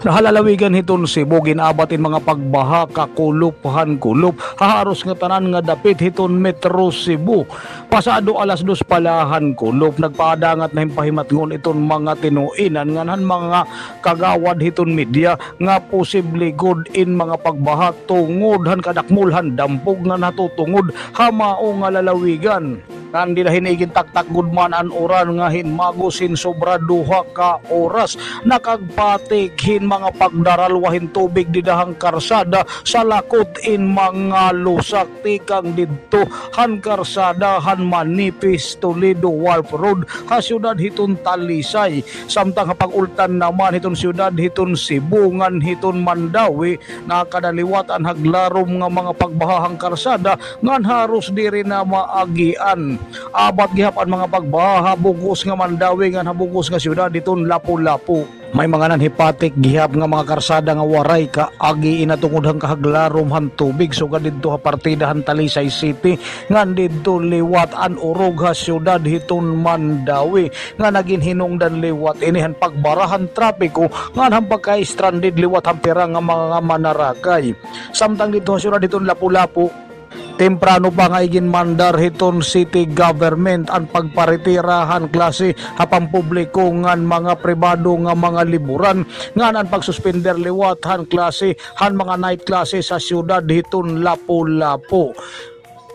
Nahalalawigan hiton Cebu ginabatin mga pagbaha kakulupan kulop haharos nga tanan nga dapit hiton Metro Cebu. Pasado alas 2 palahan kulop nagpaadangat na himpahimatngon iton mga tinuinan nganhan mga kagawad hiton media nga posible good in mga pagbaha tungod han kadakmulhan dampog nga natutungod hamao nga lalawigan. Kandila hinigin taktak gudman an oran nga hinmagusin sobra duha ka oras nakagpatik hin mga pagdaralwahin tubig didahang karsada sa lakot in mga lusak tikang didto han karsada han manipis Toledo Wharf Road ha syudad hiton Talisay samtang hapag-ultan naman hiton syudad hiton Cebu ngan hiton Mandawi nakadaliwat an haglarom nga mga pagbahahang karsada ngan haros diri na maagian. Abat gihapan mga pagbaha bugos nga Mandawi nga habugos nga syudad diton Lapu-Lapu. May mga nanhipatik gihap nga mga karsada nga waray ka agi inatungod hang kahaglarom han tubig sugad didto ha partida han Talisay City ngan didto liwat an urog ha syudad hiton Mandawi nga naging hinungdan liwat inihan pagbarahan trapiko ngan han pagka-stranded liwat han pera nga mga manarakay. Samtang didto ha syudad hiton Lapu-Lapu temprano pa nga igin mandar hiton city government ang pagparitirahan klase hapang publiko ngan mga pribado nga mga liburan ngan ang pagsuspender liwat han klase han mga night klase sa syudad hiton Lapu-Lapu.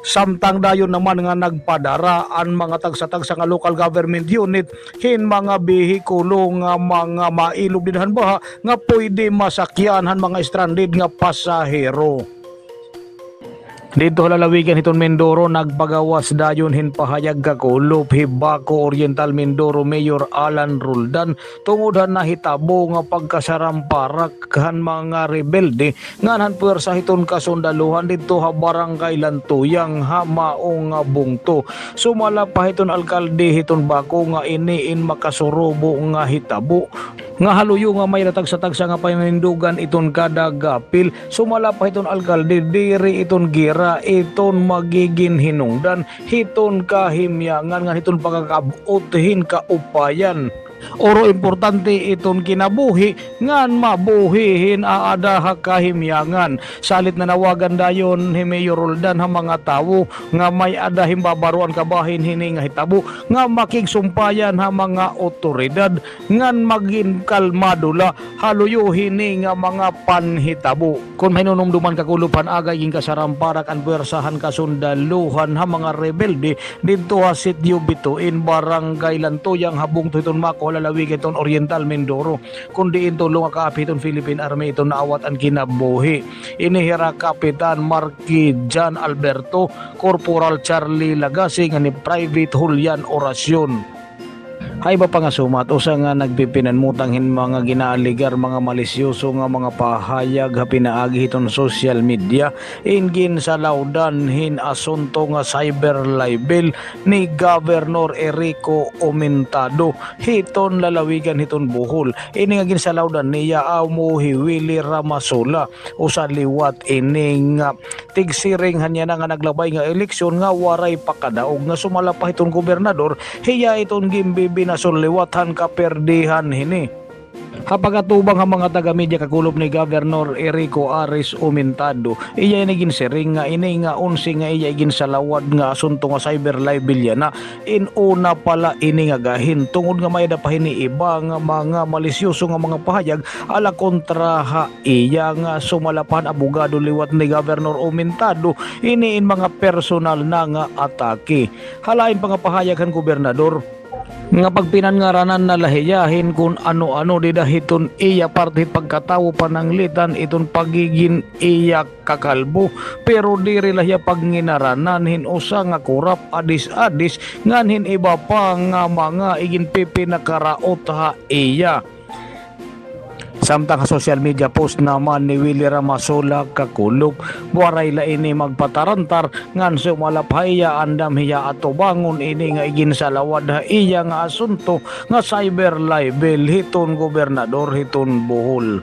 Samtang dayon naman nga nagpadara ang mga tagsa-tagsa nga local government unit hin mga behikulo nga mga mailob dinhan baha nga pwede masakyan han mga stranded nga pasahero. Dito lalawigan hiton Mindoro nagpagawas dayon hinpahayag kakulop Hibaco Oriental Mindoro Mayor Alan Roldan tungod han nahitabo nga pagkasaramparak han mga rebelde nganhan puwersa hiton kasundaluhan dito ha barangay Lantuyang ha maong nga bungto. Sumala pa hiton alkalde hiton Baco nga iniin makasurubo nga hitabo nga haluyo nga may natagsa-tagsa nga pamindugan iton kada gapil. Sumala pa hiton alkalde diri iton gira iton magiging hinungdan hiton kahimyangan nga hiton pagkakabot hin kaupayan. Oro importante iton kinabuhi ngan mabuhihin aada ha kahimyangan. Salit na nawagan dayon hi Mayor Roldan ha mga tawo nga may ada himbabaruan kabahin hini nga hitabo nga makigsumpayan ha mga otoridad ngan maging kalmadula haluyo hini nga mga panhitabo. Kung hinunumduman kakulupan agay ging kasaramparak ang puwersahan kasundaluhan ha mga rebelde dito ha sitio bituin barangay Lantuyang habong hiton Mako lalawig iton Oriental Mindoro kundi ito lunga kaapi iton Philippine Army ito naawat ang kinabuhi. Inihira Kapitan Marky John Alberto, Corporal Charlie Lagasi nga ni Private Julian Oracion. Hay ba pa nga sumat usa nga nagpipinanmutang hin mga ginaaligar mga malisyoso nga mga pahayag ha pinaagi hiton social media ingin sa laudan hin asunto nga cyber libel ni Governor Erico Omentado hiton lalawigan hiton Bohol. Ini nga gin sa laudan niya amo Willie Ramasola usa liwat ini nga tigsiring hanya na nga naglabay nga eleksyon nga waray pakadaog nga sumala pa hiton gobernador hiya iton gimbibi na suliwatan kaperdihan hini. Hapagatubang ang mga taga-media kakulop ni Governor Erico Aris Omentado iya naging sering nga ini nga unsi nga iya igin salawad nga asunto nga cyber libel na inuna pala ini nga gahin tungod nga may dapahini iba nga mga malisyoso nga mga pahayag ala kontra ha iya nga sumalapan abogado liwat ni Governor Omentado iniin mga personal na nga atake. Halain pa nga pahayag kan gobernador nga pagpinangaranan na lahiyahin kung ano-ano didahiton iya parte pagkatawo pananglitan iton pagiging iya kakalbo pero diri lahya pagnginaраnan hin usa nga kurap adis-adis nganhin iba pa nga mga igin pipinakaraot ha iya. Samtang sa social media post naman ni Willie Ramasola kakulog waray la ini magpatarantar ngan sumalapaya andam hiya atubangon ini nga igin salawad ha iya nga asunto nga cyber libel hiton gobernador hiton Bohol.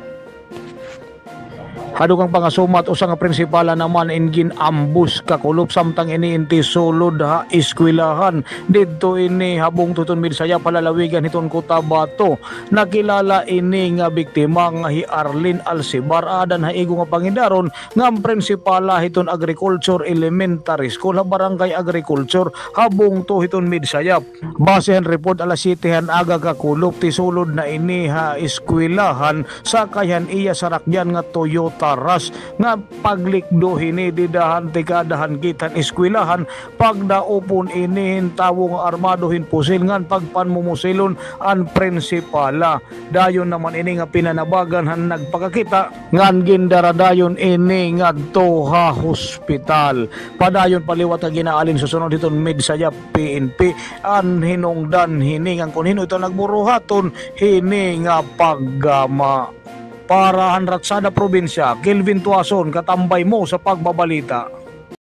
Adugang pangasumat usa nga prinsipala naman ingin ambus kakulop samtang ini inti sulod ha eskwelahan didto ini habong tuton Midsaya palalawigan hiton Cotabato. Nakilala ini nga biktima nga hi Arlene Alcibar adan haigo nga pangidaron nga prinsipala hiton Agriculture Elementary School ha Barangay Agriculture habong to hiton Midsaya. Basehan report alas 7 aga kakulop ti sulod na ini ha eskwelahan sakayan iya sarakyan nga Toyota Rush nga paglikdo hini didahan tikadahan kitan eskwelahan pagdaupon ini tawong armadohin pusil ngan pagpanmumusilon an prinsipala. Dayon naman ini nga pinanabagan han nagpakakita ngan gindaradayon ini nga Toha Hospital. Padayon paliwat nga ginaalin susunod hiton Midsaya PNP an hinungdan hini nga kun hino ito nagburuhaton hini nga paggama. Para Hanratsada Probinsya, Kelvin Tuason, katambay mo sa pagbabalita.